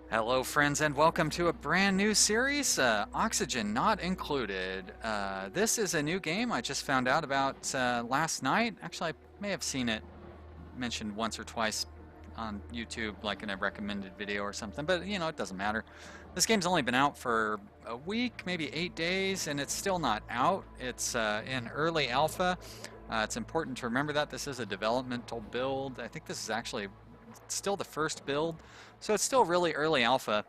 Hello, friends, and welcome to a brand new series, Oxygen Not Included. This is a new game I just found out about last night. Actually, I may have seen it mentioned once or twice on YouTube, like in a recommended video or something, but it doesn't matter. This game's only been out for a week, maybe 8 days, and it's still not out. It's in early alpha. It's important to remember that this is a developmental build. I think this is actually still the first build, so it's still really early alpha.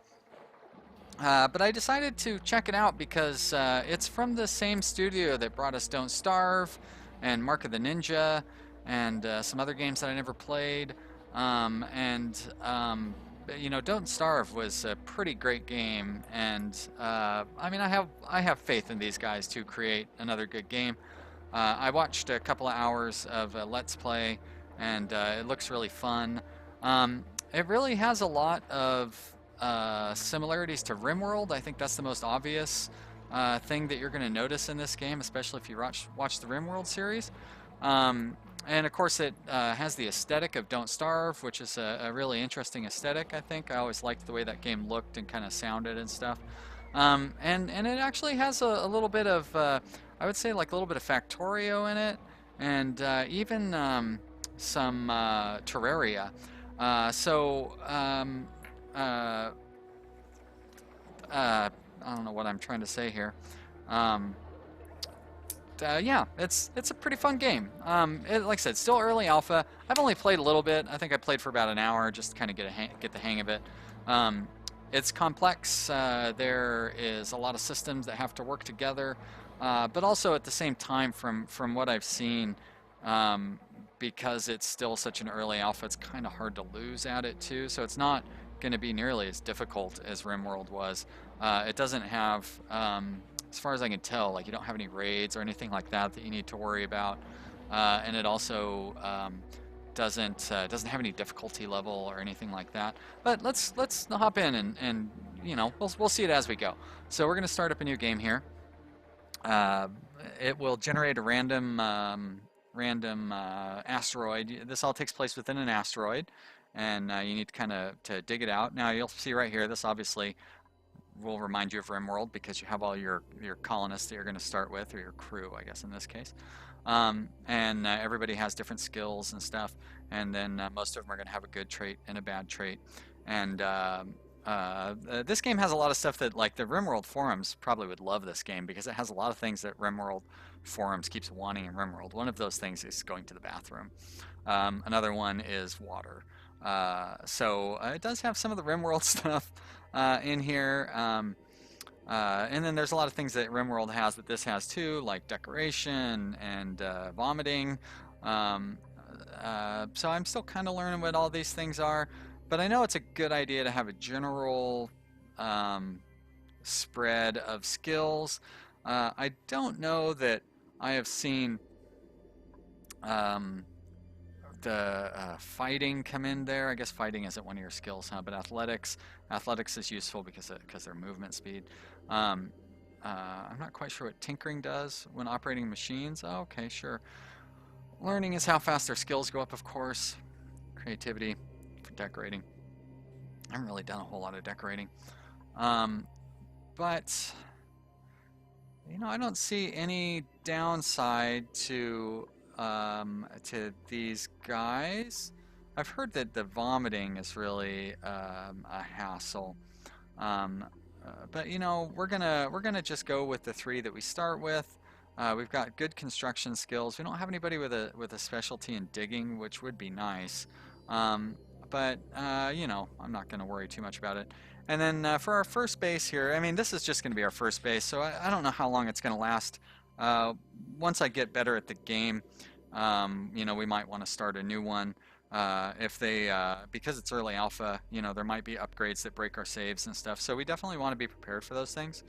But I decided to check it out because it's from the same studio that brought us Don't Starve and Mark of the Ninja and some other games that I never played. Don't Starve was a pretty great game, and I mean, I have faith in these guys to create another good game. I watched a couple of hours of Let's Play, and it looks really fun. It really has a lot of similarities to Rimworld. I think that's the most obvious thing that you're going to notice in this game, especially if you watch the Rimworld series. And of course, it has the aesthetic of Don't Starve, which is a really interesting aesthetic, I think. I always liked the way that game looked and kind of sounded and stuff. And it actually has a little bit of, I would say, like a little bit of Factorio in it, and even some Terraria. So uh, I don't know what I'm trying to say here. Um, yeah, it's a pretty fun game. Like I said, still early alpha. I've only played a little bit. I think I played for about an hour just to kind of get the hang of it. Um, it's complex. There is a lot of systems that have to work together, but also at the same time, from what I've seen, um, because it's still such an early alpha, it's kind of hard to lose at it too. So it's not going to be nearly as difficult as RimWorld was. It doesn't have, as far as I can tell, like you don't have any raids or anything like that that you need to worry about, and it also doesn't have any difficulty level or anything like that. But let's hop in and we'll see it as we go. So we're gonna start up a new game here. Uh, it will generate a random asteroid. This all takes place within an asteroid, and you need to kind of to dig it out. Now you'll see right here. This obviously will remind you of RimWorld because you have all your colonists that you're going to start with, or your crew, I guess in this case. And everybody has different skills and stuff, and then most of them are going to have a good trait and a bad trait. And this game has a lot of stuff that, like, the RimWorld forums probably would love this game because it has a lot of things that RimWorld forums keeps wanting in RimWorld. One of those things is going to the bathroom. Another one is water. So it does have some of the RimWorld stuff in here. And then there's a lot of things that RimWorld has that this has too, like decoration and vomiting. Um, so I'm still kind of learning what all these things are, but I know it's a good idea to have a general um, spread of skills. I don't know that I have seen um, the fighting come in there. I guess fighting isn't one of your skills, huh? But athletics is useful because their movement speed. Um, I'm not quite sure what tinkering does when operating machines. Oh, okay, sure. Learning is how fast their skills go up, of course. Creativity for decorating. I haven't really done a whole lot of decorating, um, but I don't see any downside to these guys. I've heard that the vomiting is really a hassle. Um, but we're gonna just go with the three that we start with. We've got good construction skills. We don't have anybody with a specialty in digging, which would be nice. Um, but I'm not gonna worry too much about it. And then for our first base here, I mean, this is just gonna be our first base, so I don't know how long it's gonna last. Uh, Once I get better at the game, we might want to start a new one. If they, because it's early alpha, there might be upgrades that break our saves and stuff. So we definitely want to be prepared for those things.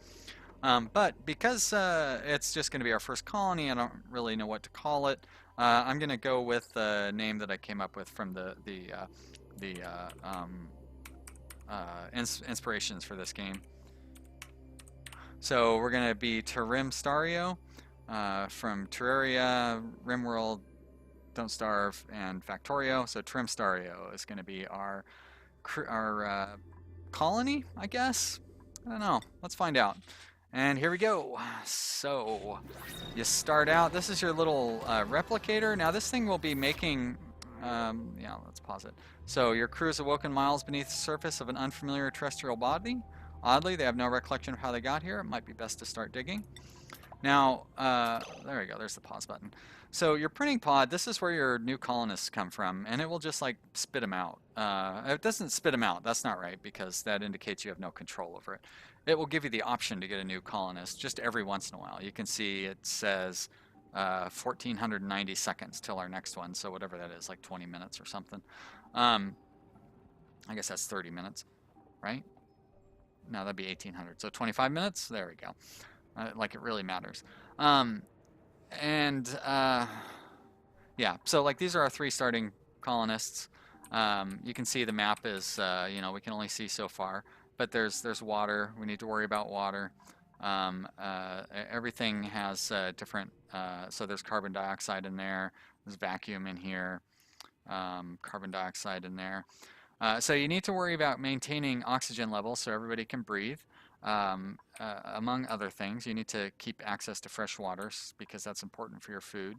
But because it's just going to be our first colony, I don't really know what to call it. I'm going to go with the name that I came up with from the inspirations for this game. So we're going to be Terrimstario from Terraria, Rimworld, Don't Starve, and Factorio. So Terrimstario is going to be our colony, I guess? I don't know. Let's find out. And here we go. So you start out. This is your little replicator. Now this thing will be making. Yeah, let's pause it. So your crew is awoken miles beneath the surface of an unfamiliar terrestrial body. Oddly, they have no recollection of how they got here. It might be best to start digging. Now, there we go. There's the pause button. So your printing pod, this is where your new colonists come from, and it will just like spit them out. It doesn't spit them out. That's not right because that indicates you have no control over it. It will give you the option to get a new colonist just every once in a while. You can see it says 1490 seconds till our next one. So whatever that is, like 20 minutes or something. I guess that's 30 minutes, right? No, that'd be 1800. So 25 minutes. There we go. Like it really matters. Yeah, so like these are our 3 starting colonists. You can see the map is, we can only see so far, but there's water. We need to worry about water. Everything has different, so there's carbon dioxide in there. There's vacuum in here, carbon dioxide in there. So you need to worry about maintaining oxygen levels so everybody can breathe. Among other things, you need to keep access to fresh water because that's important for your food.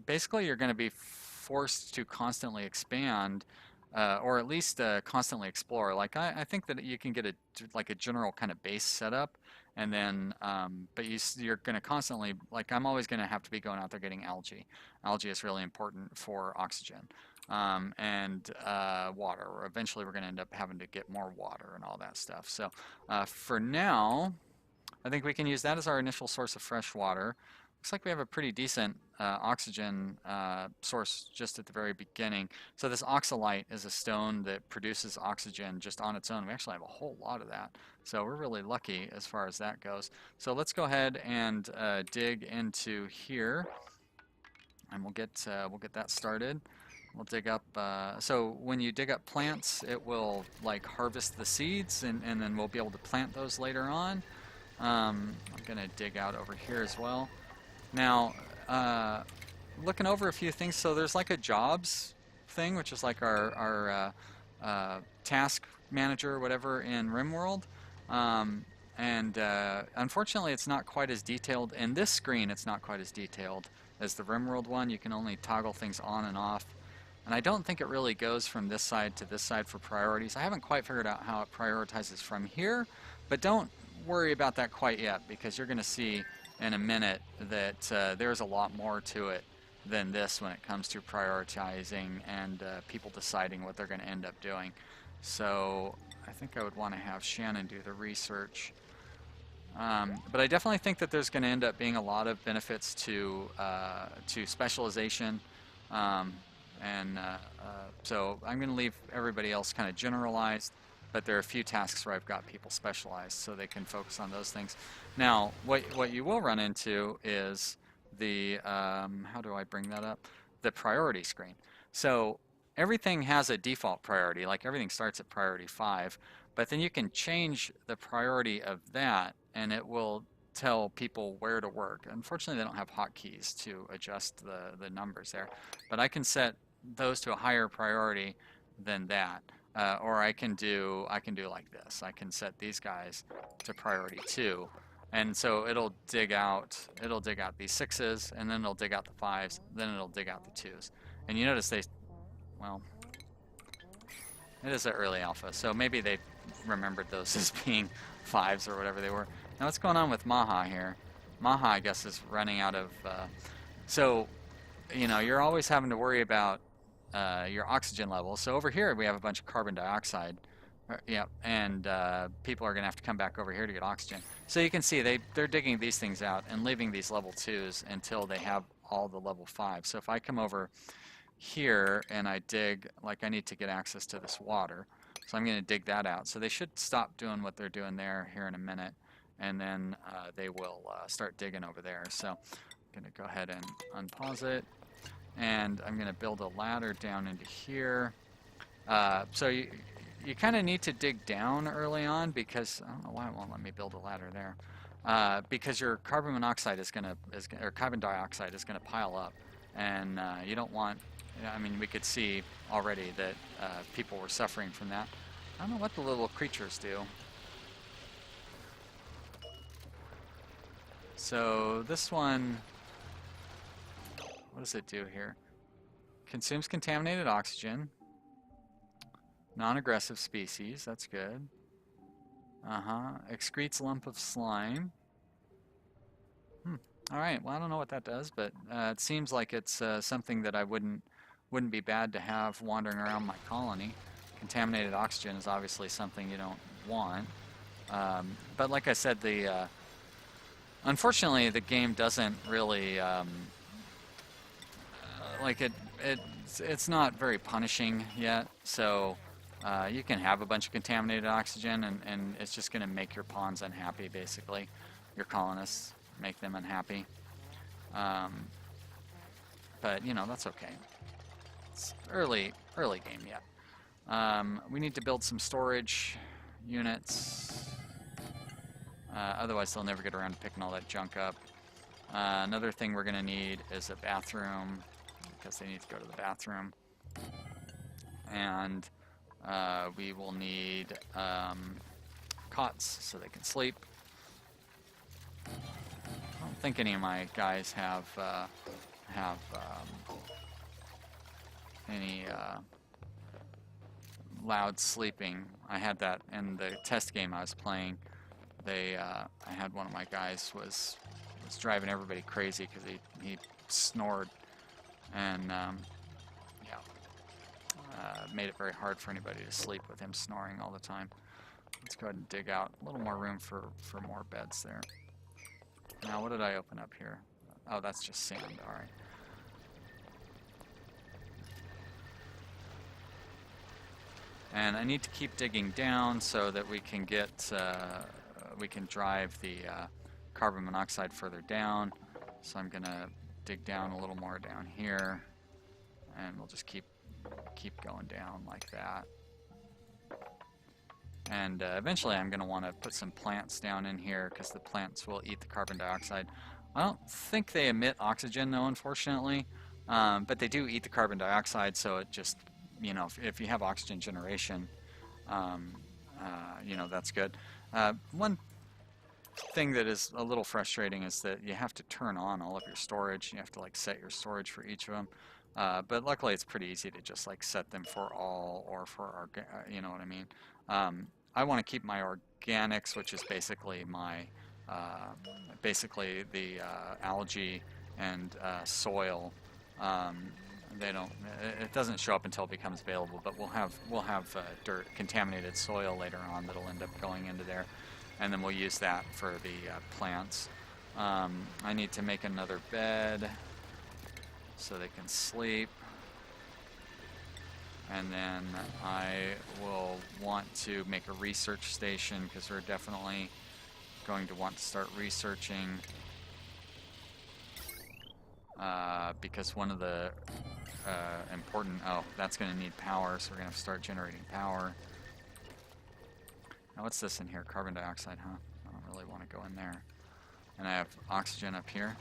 Basically, you're going to be forced to constantly expand, or at least constantly explore. Like I think that you can get a general kind of base setup, and then but you're going to constantly, like I'm always going to have to be going out there getting algae. Algae is really important for oxygen. And water. Or eventually, we're going to end up having to get more water and all that stuff. So for now, I think we can use that as our initial source of fresh water. Looks like we have a pretty decent oxygen source just at the very beginning. So this oxalite is a stone that produces oxygen just on its own. We actually have a whole lot of that. So we're really lucky as far as that goes. So let's go ahead and dig into here, and we'll get that started. We'll dig up, so when you dig up plants, it will like harvest the seeds, and then we'll be able to plant those later on. I'm going to dig out over here as well. Now, looking over a few things, so there's like a jobs thing, which is like our task manager or whatever in Rimworld. Unfortunately, it's not quite as detailed. In this screen, it's not quite as detailed as the Rimworld one. You can only toggle things on and off. And I don't think it really goes from this side to this side for priorities. I haven't quite figured out how it prioritizes from here, but don't worry about that quite yet, because you're going to see in a minute that there's a lot more to it than this when it comes to prioritizing and people deciding what they're going to end up doing. So I think I would want to have Shannon do the research. But I definitely think that there's going to end up being a lot of benefits to specialization. So I'm going to leave everybody else kind of generalized, but there are a few tasks where I've got people specialized so they can focus on those things. Now, what you will run into is the, how do I bring that up? The priority screen. So everything has a default priority, like everything starts at priority 5, but then you can change the priority of that, and it will tell people where to work. Unfortunately, they don't have hotkeys to adjust the numbers there, but I can set those to a higher priority than that, or I can do like this. I can set these guys to priority 2, and so it'll dig out these 6s, and then it'll dig out the 5s, then it'll dig out the 2s. And you notice well, it is an early alpha, so maybe they remembered those as being 5s or whatever they were. Now what's going on with Maha here? Maha, I guess, is running out of... so, you're always having to worry about your oxygen levels. So over here we have a bunch of carbon dioxide. And people are going to have to come back over here to get oxygen. So you can see they're digging these things out and leaving these level 2s until they have all the level 5s. So if I come over here and I dig, like I need to get access to this water. So I'm going to dig that out. So they should stop doing what they're doing there here in a minute, and then they will start digging over there. So I'm going to go ahead and unpause it, and I'm going to build a ladder down into here. So you kind of need to dig down early on, because I don't know why it won't let me build a ladder there. Because your carbon monoxide or carbon dioxide is going to pile up, and you don't want. I mean, we could see already that people were suffering from that. I don't know what the little creatures do. So this one, what does it do here? Consumes contaminated oxygen. Non-aggressive species, that's good. Excretes lump of slime. All right, well, I don't know what that does, but it seems like it's something that I wouldn't be bad to have wandering around my colony. Contaminated oxygen is obviously something you don't want. But like I said, unfortunately, the game doesn't really like it's not very punishing yet. So you can have a bunch of contaminated oxygen, and it's just going to make your pawns unhappy, basically. Your colonists make them unhappy. But you know, that's okay. It's early game yet. We need to build some storage units. Otherwise, they'll never get around to picking all that junk up. Another thing we're going to need is a bathroom, because they need to go to the bathroom. And we will need cots so they can sleep. I don't think any of my guys have any loud sleeping. I had that in the test game I was playing. I had one of my guys was driving everybody crazy because he snored, and made it very hard for anybody to sleep with him snoring all the time. Let's go ahead and dig out a little more room for more beds there. Now, what did I open up here? Oh, that's just sand. All right. And I need to keep digging down so that we can get we can drive the carbon monoxide further down. So I'm gonna dig down a little more down here, and we'll just keep going down like that. And eventually I'm going to want to put some plants down in here because the plants will eat the carbon dioxide. I don't think they emit oxygen though, unfortunately, but they do eat the carbon dioxide, so it just, you know, if you have oxygen generation, you know, that's good. One thing that is a little frustrating is that you have to turn on all of your storage. You have to like set your storage for each of them. But luckily it's pretty easy to just like set them for all or for you know what I mean. I want to keep my organics, which is basically my basically the algae and soil. They don't. It doesn't show up until it becomes available, but we'll have dirt, contaminated soil later on that'll end up going into there, and then we'll use that for the plants. I need to make another bed so they can sleep. And then I will want to make a research station because we're definitely going to want to start researching because one of the important, that's going to need power, so we're going to start generating power. Now what's this in here? Carbon dioxide, huh? I don't really want to go in there. And I have oxygen up here.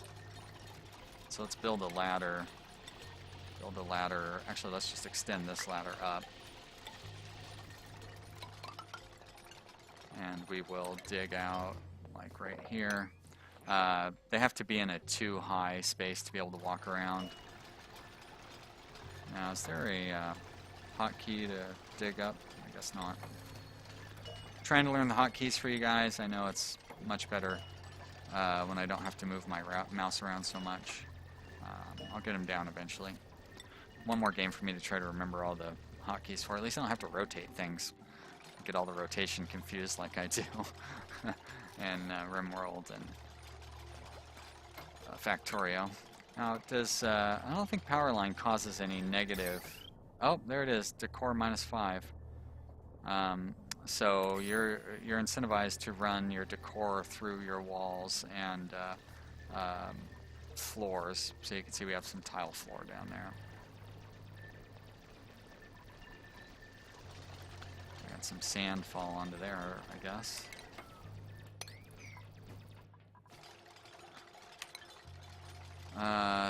So let's build a ladder. Actually, let's just extend this ladder up. And we will dig out, like right here. They have to be in a too high space to be able to walk around. Now, is there a hotkey to dig up? I guess not. Trying to learn the hotkeys for you guys. I know it's much better when I don't have to move my mouse around so much. I'll get them down eventually. One more game for me to try to remember all the hotkeys for. At least I don't have to rotate things. I get all the rotation confused like I do in Rimworld and Factorio. Now, I don't think Powerline causes any negative. Oh, there it is. Decor -5. So you're incentivized to run your decor through your walls and floors. So you can see we have some tile floor down there. Got some sand fall onto there, I guess.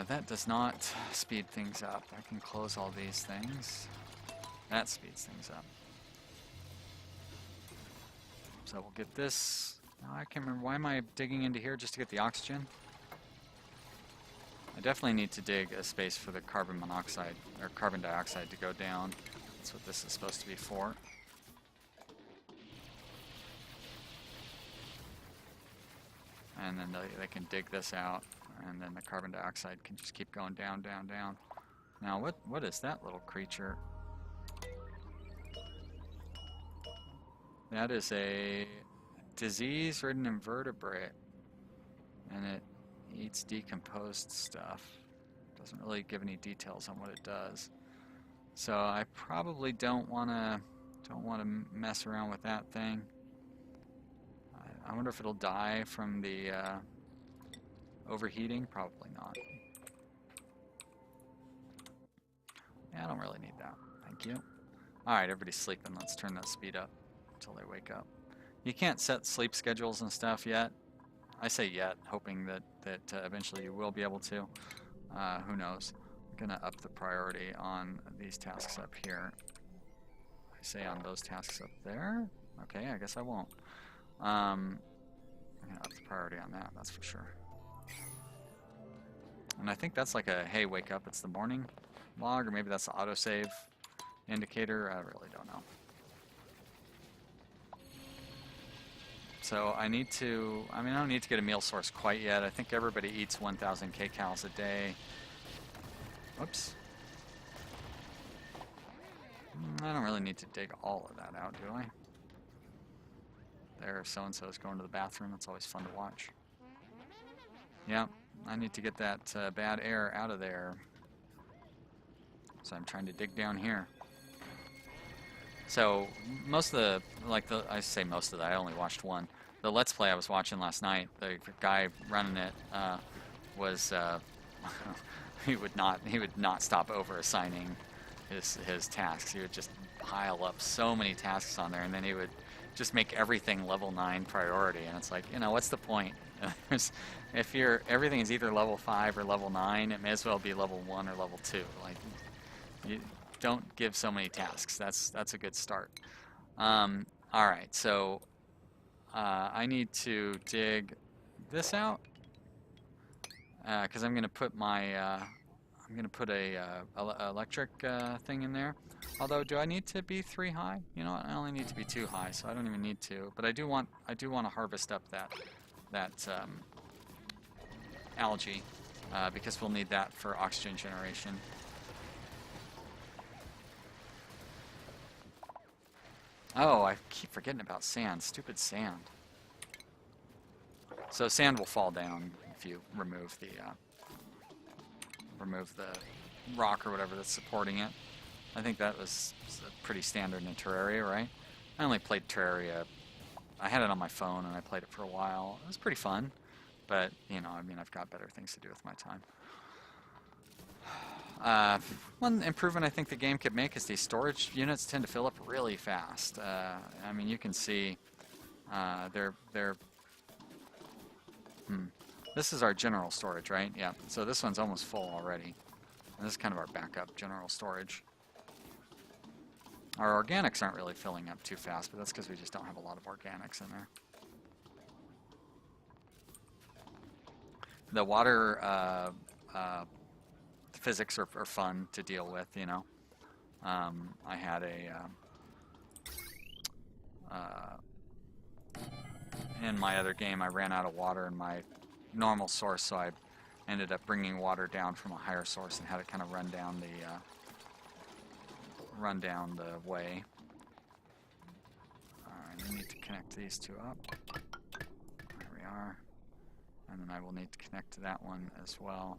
That does not speed things up. I can close all these things. That speeds things up. So we'll get this. Oh, I can't remember. Why am I digging into here just to get the oxygen? I definitely need to dig a space for the carbon monoxide or carbon dioxide to go down. That's what this is supposed to be for. And then they can dig this out, and then the carbon dioxide can just keep going down, down, down. Now, what is that little creature? That is a disease-ridden invertebrate, and it eats decomposed stuff. Doesn't really give any details on what it does. So I probably don't want to mess around with that thing. I wonder if it'll die from the overheating. Probably not. Yeah, I don't really need that. Thank you. All right, everybody's sleeping. Let's turn that speed up until they wake up. You can't set sleep schedules and stuff yet. I say yet, hoping that eventually you will be able to. Who knows? I'm gonna up the priority on these tasks up here. I say on those tasks up there. Okay, I guess I won't. I'm gonna up the priority on that. That's for sure. And I think that's like a hey, wake up, it's the morning log, or maybe that's the autosave indicator. I really don't know. So I need to, I don't need to get a meal source quite yet. I think everybody eats 1,000 kcals a day. Whoops. I don't really need to dig all of that out, do I? There, so-and-so's going to the bathroom. That's always fun to watch. Yeah, I need to get that bad air out of there. So I'm trying to dig down here. So most of I say most of that, I only watched one. The Let's Play I was watching last night, the guy running it was he would not stop over assigning his tasks. He would just pile up so many tasks on there, and then he would just make everything level 9 priority. And it's like, what's the point? If everything is either level 5 or level 9, it may as well be level 1 or level 2. Like, you don't give so many tasks. That's a good start. All right, so I need to dig this out because I'm gonna put my electric thing in there. Although, do I need to be 3 high? You know what? I only need to be 2 high, so I don't even need to. But I do want to harvest up that algae because we'll need that for oxygen generation. Oh, I keep forgetting about sand. Stupid sand. So sand will fall down if you remove the rock or whatever that's supporting it. I think that was pretty standard in Terraria, right? I only played Terraria. I had it on my phone and I played it for a while. It was pretty fun, but I've got better things to do with my time. One improvement I think the game could make is these storage units tend to fill up really fast. You can see this is our general storage, right? Yeah, so this one's almost full already. And this is kind of our backup general storage. Our organics aren't really filling up too fast, but that's because we just don't have a lot of organics in there. The water physics are fun to deal with, I had in my other game I ran out of water in my normal source, so I ended up bringing water down from a higher source and had it kind of run down the way. Alright, I need to connect these two up. There we are. And then I will need to connect to that one as well.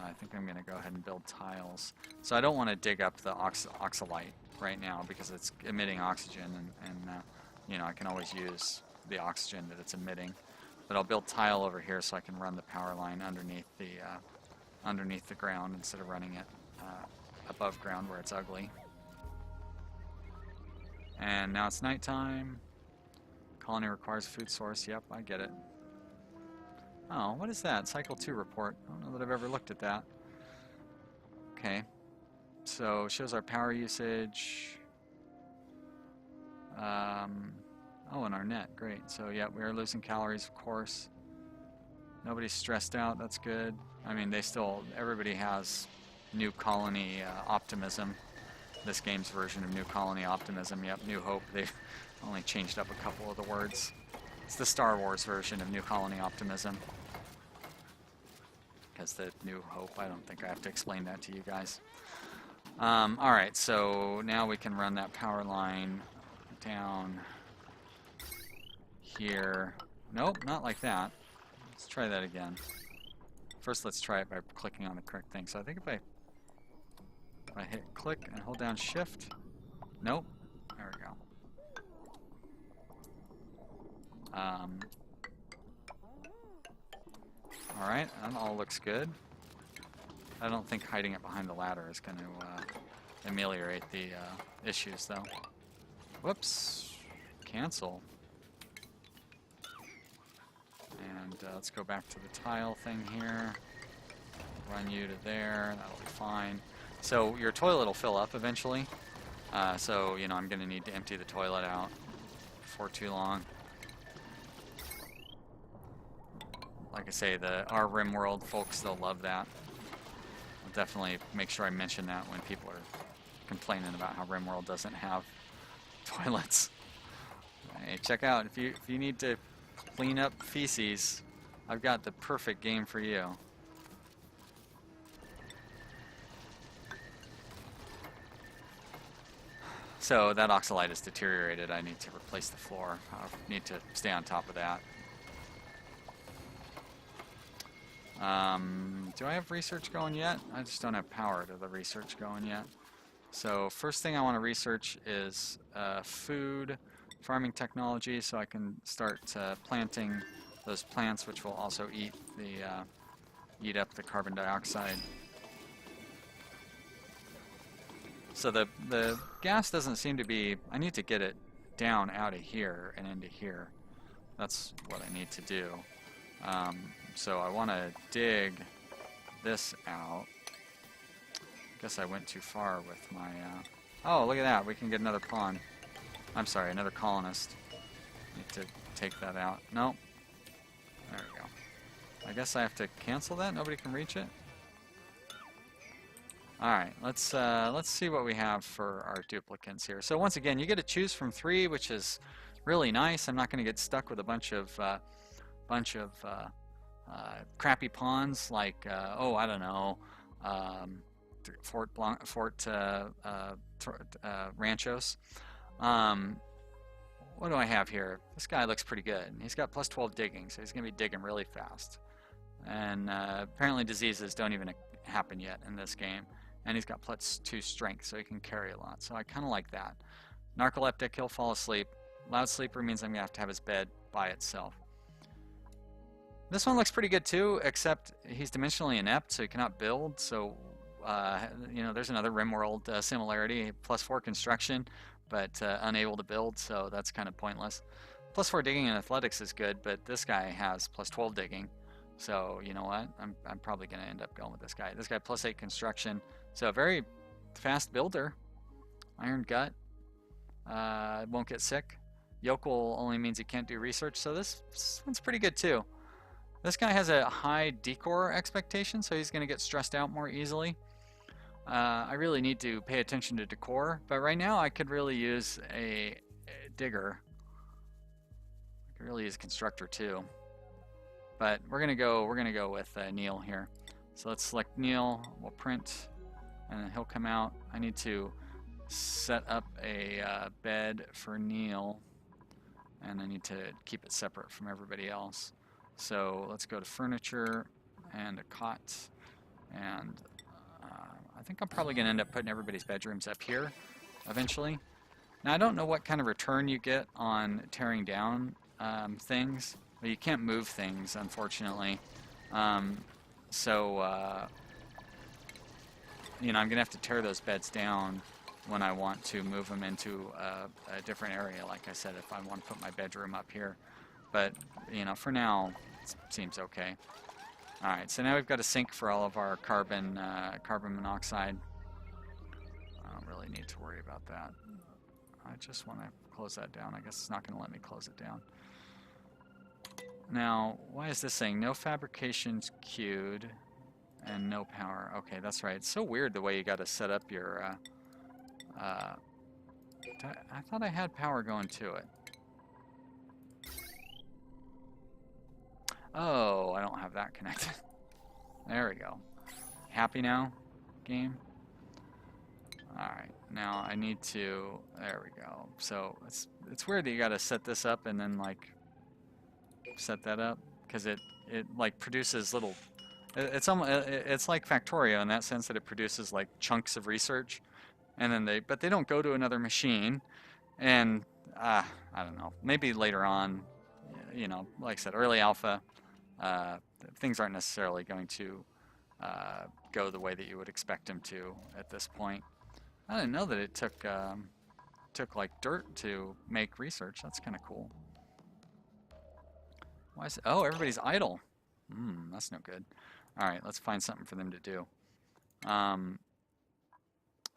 I think I'm going to go ahead and build tiles. So I don't want to dig up the oxalite right now because it's emitting oxygen, and I can always use the oxygen that it's emitting. But I'll build tile over here so I can run the power line underneath the ground instead of running it above ground where it's ugly. And now it's nighttime. Colony requires a food source. Yep, I get it. Oh, what is that? Cycle 2 report. I don't know that I've ever looked at that. Okay. So, shows our power usage. Oh, and our net, great. So yeah, we are losing calories, of course. Nobody's stressed out, that's good. I mean, everybody has New Colony optimism. This game's version of New Colony optimism. Yep, New Hope. They've only changed up a couple of the words. It's the Star Wars version of New Colony optimism. Because the New Hope, I don't think I have to explain that to you guys. Alright, so now we can run that power line down here. Nope, not like that. Let's try that again. First, let's try it by clicking on the correct thing. So I think if I hit click and hold down shift, nope, there we go. Alright, that all looks good. I don't think hiding it behind the ladder is going to ameliorate the issues, though. Whoops. Cancel. And let's go back to the tile thing here. Run you to there. That'll be fine. So your toilet will fill up eventually. So, you know, I'm going to need to empty the toilet out before too long. Like I say, our Rimworld folks, they'll love that. I'll definitely make sure I mention that when people are complaining about how Rimworld doesn't have toilets. Hey, check out, if you need to clean up feces, I've got the perfect game for you. So that oxalite is deteriorated. I need to replace the floor. I need to stay on top of that. Do I have research going yet? I just don't have power to the research going yet. So first thing I want to research is food, farming technology, so I can start planting those plants, which will also eat up the carbon dioxide. So the gas doesn't seem to be. I need to get it down out of here and into here. That's what I need to do. So I want to dig this out. Guess I went too far with my... Oh, look at that. We can get another pawn. I'm sorry, another colonist. Need to take that out. Nope. There we go. I guess I have to cancel that? Nobody can reach it? Alright, let's see what we have for our duplicants here. So once again, you get to choose from 3, which is really nice. I'm not going to get stuck with a bunch of crappy pawns like, oh, I don't know, Fort Ranchos. What do I have here? This guy looks pretty good. He's got plus 12 digging, so he's going to be digging really fast. And apparently diseases don't even happen yet in this game. And he's got plus 2 strength, so he can carry a lot. So I kind of like that. Narcoleptic, he'll fall asleep. Loud sleeper means I'm going to have his bed by itself. This one looks pretty good too, except he's dimensionally inept, so he cannot build. So, you know, there's another Rimworld similarity. Plus 4 construction, but unable to build, so that's kind of pointless. Plus 4 digging and athletics is good, but this guy has plus 12 digging. So, you know what? I'm probably going to end up going with this guy. This guy plus 8 construction. So, a very fast builder. Iron gut. Won't get sick. Yokel only means he can't do research, so this one's pretty good too. This guy has a high decor expectation, so he's going to get stressed out more easily. I really need to pay attention to decor, but right now I could really use a digger. I could really use a constructor too. But we're gonna go with Neil here. So let's select Neil. We'll print, and then he'll come out. I need to set up a bed for Neil, and I need to keep it separate from everybody else. So let's go to furniture and a cot, and I think I'm probably going to end up putting everybody's bedrooms up here eventually. Now I don't know what kind of return you get on tearing down things. Well, you can't move things, unfortunately. You know, I'm going to have to tear those beds down when I want to move them into a different area, like I said, if I want to put my bedroom up here. But, you know, for now, it seems okay. Alright, so now we've got a sink for all of our carbon monoxide. I don't really need to worry about that. I just want to close that down. I guess it's not going to let me close it down. Now, why is this saying no fabrications queued and no power? Okay, that's right. It's so weird the way you got to set up your... I thought I had power going to it. Oh, I don't have that connected. There we go. Happy now, game? Alright, now I need to... There we go. So, it's weird that you gotta set this up and then, like, set that up. Because it like, produces little... It's like Factorio in that sense that it produces, like, chunks of research. And then but they don't go to another machine. And, I don't know. Maybe later on, you know, like I said, early alpha, things aren't necessarily going to go the way that you would expect them to at this point. I didn't know that it took like dirt to make research. That's kind of cool. Why is it? Oh, everybody's idle. That's no good. All right, let's find something for them to do.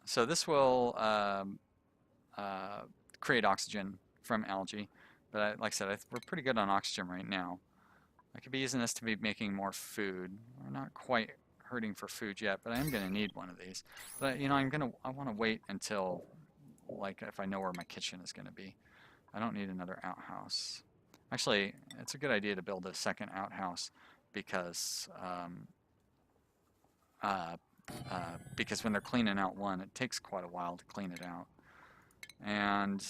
So this will create oxygen from algae, but like I said, we're pretty good on oxygen right now. I could be using this to be making more food. We're not quite hurting for food yet, but I am going to need one of these. But you know, I want to wait until, like, if I know where my kitchen is going to be. I don't need another outhouse. Actually, it's a good idea to build a second outhouse because when they're cleaning out one, it takes quite a while to clean it out. And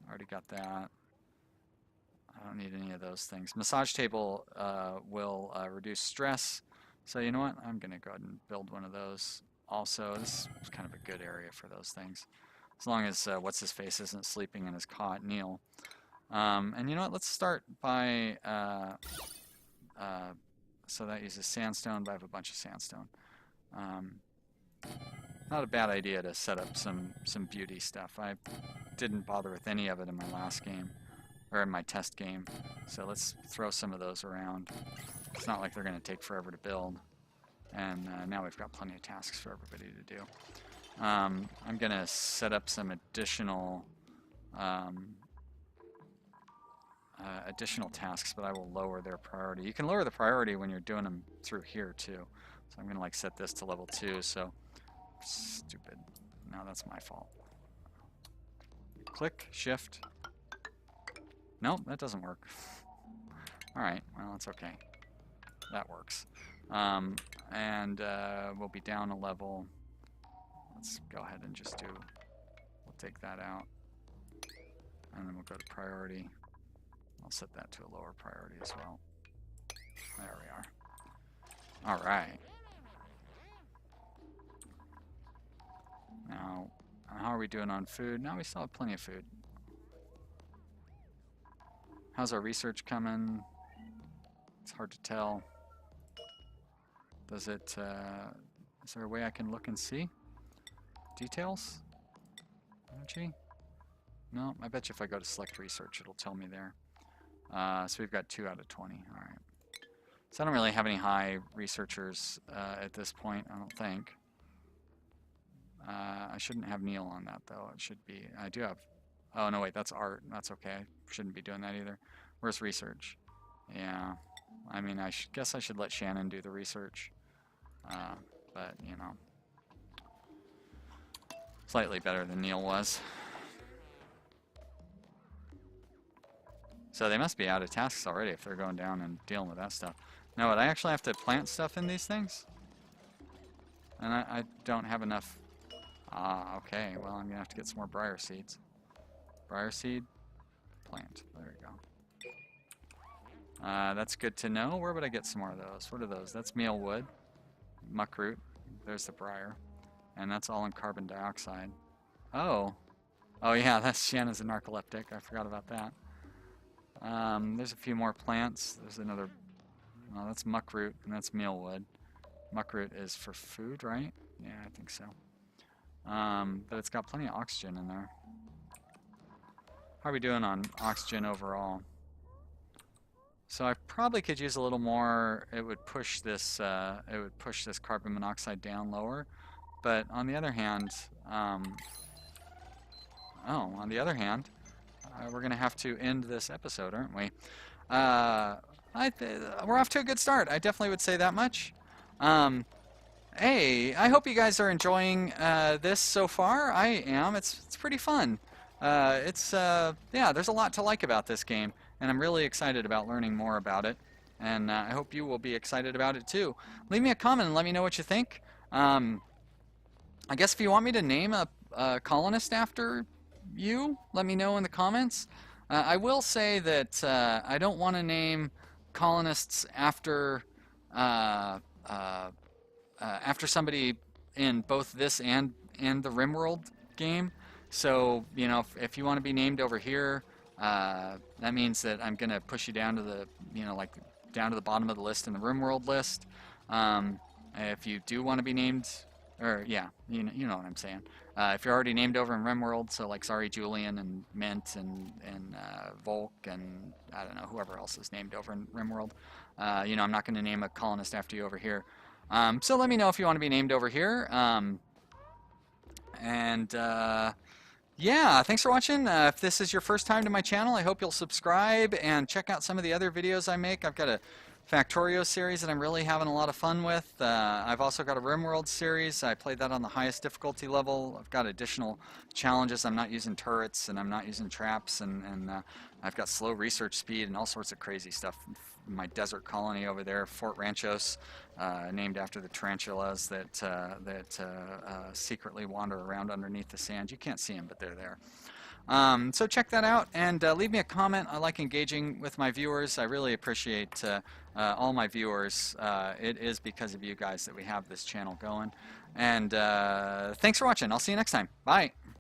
already got that. I don't need any of those things. Massage table will reduce stress. So you know what? I'm going to go ahead and build one of those. Also, this is kind of a good area for those things. As long as what's-his-face isn't sleeping in his cot, Neil. And you know what? Let's start by... so that uses sandstone, but I have a bunch of sandstone. Not a bad idea to set up some beauty stuff. I didn't bother with any of it in my last game, or in my test game. So let's throw some of those around. It's not like they're going to take forever to build. And now we've got plenty of tasks for everybody to do. I'm going to set up some additional tasks, but I will lower their priority. You can lower the priority when you're doing them through here too. So I'm going to like set this to level 2. So stupid. No, that's my fault. Click, shift. Nope, that doesn't work. Alright, well, that's okay. That works. And we'll be down a level. Let's go ahead and just we'll take that out. And then we'll go to priority. I'll set that to a lower priority as well. There we are. Alright. Now, how are we doing on food? Now we still have plenty of food. How's our research coming? It's hard to tell. Does it, is there a way I can look and see? Details? Energy? No, I bet you if I go to select research, it'll tell me there. So we've got 2 out of 20. All right. So I don't really have any high researchers at this point, I don't think. I shouldn't have Neil on that, though. It should be... I do have... Oh, no, wait, that's art. That's okay. I shouldn't be doing that either. Where's research? Yeah. I mean, guess I should let Shannon do the research. But, you know. Slightly better than Neil was. So they must be out of tasks already if they're going down and dealing with that stuff. Now, would I actually have to plant stuff in these things? And I don't have enough... okay. Well, I'm going to have to get some more briar seeds. Briar seed, plant. There we go. That's good to know. Where would I get some more of those? What are those? That's mealwood, muckroot. There's the briar. And that's all in carbon dioxide. Oh. Oh, yeah, that's Shannon's a narcoleptic. I forgot about that. There's a few more plants. There's another... Oh, that's muckroot, and that's mealwood. Muckroot is for food, right? Yeah, I think so. But it's got plenty of oxygen in there. How are we doing on oxygen overall? So I probably could use a little more. It would push this carbon monoxide down lower. But on the other hand, Oh, on the other hand, we're going to have to end this episode, aren't we? Uh, we're off to a good start. I definitely would say that much. Um, Hey, I hope you guys are enjoying this so far. I am. It's pretty fun. Yeah, there's a lot to like about this game, and I'm really excited about learning more about it. And I hope you will be excited about it too. Leave me a comment and let me know what you think. Um, I guess if you want me to name a colonist after you, let me know in the comments. I will say that I don't want to name colonists uh, uh, after somebody in both this and the Rimworld game. So, you know, if you want to be named over here, that means that I'm gonna push you down to the, you know, like down to the bottom of the list in the Rimworld list. If you do want to be named, or yeah, you know what I'm saying. If you're already named over in Rimworld, so like sorry Julian and Mint and Volk and I don't know whoever else is named over in Rimworld, you know I'm not going to name a colonist after you over here. So let me know if you want to be named over here. And yeah, thanks for watching. If this is your first time to my channel, I hope you'll subscribe and check out some of the other videos I make. I've got a Factorio series that I'm really having a lot of fun with. I've also got a Rimworld series. I played that on the highest difficulty level. I've got additional challenges. I'm not using turrets and I'm not using traps and I've got slow research speed and all sorts of crazy stuff. My desert colony over there, Fort Ranchos, named after the tarantulas that secretly wander around underneath the sand. You can't see them, but they're there. So check that out and leave me a comment. I like engaging with my viewers. I really appreciate all my viewers. It is because of you guys that we have this channel going. And thanks for watching. I'll see you next time. Bye.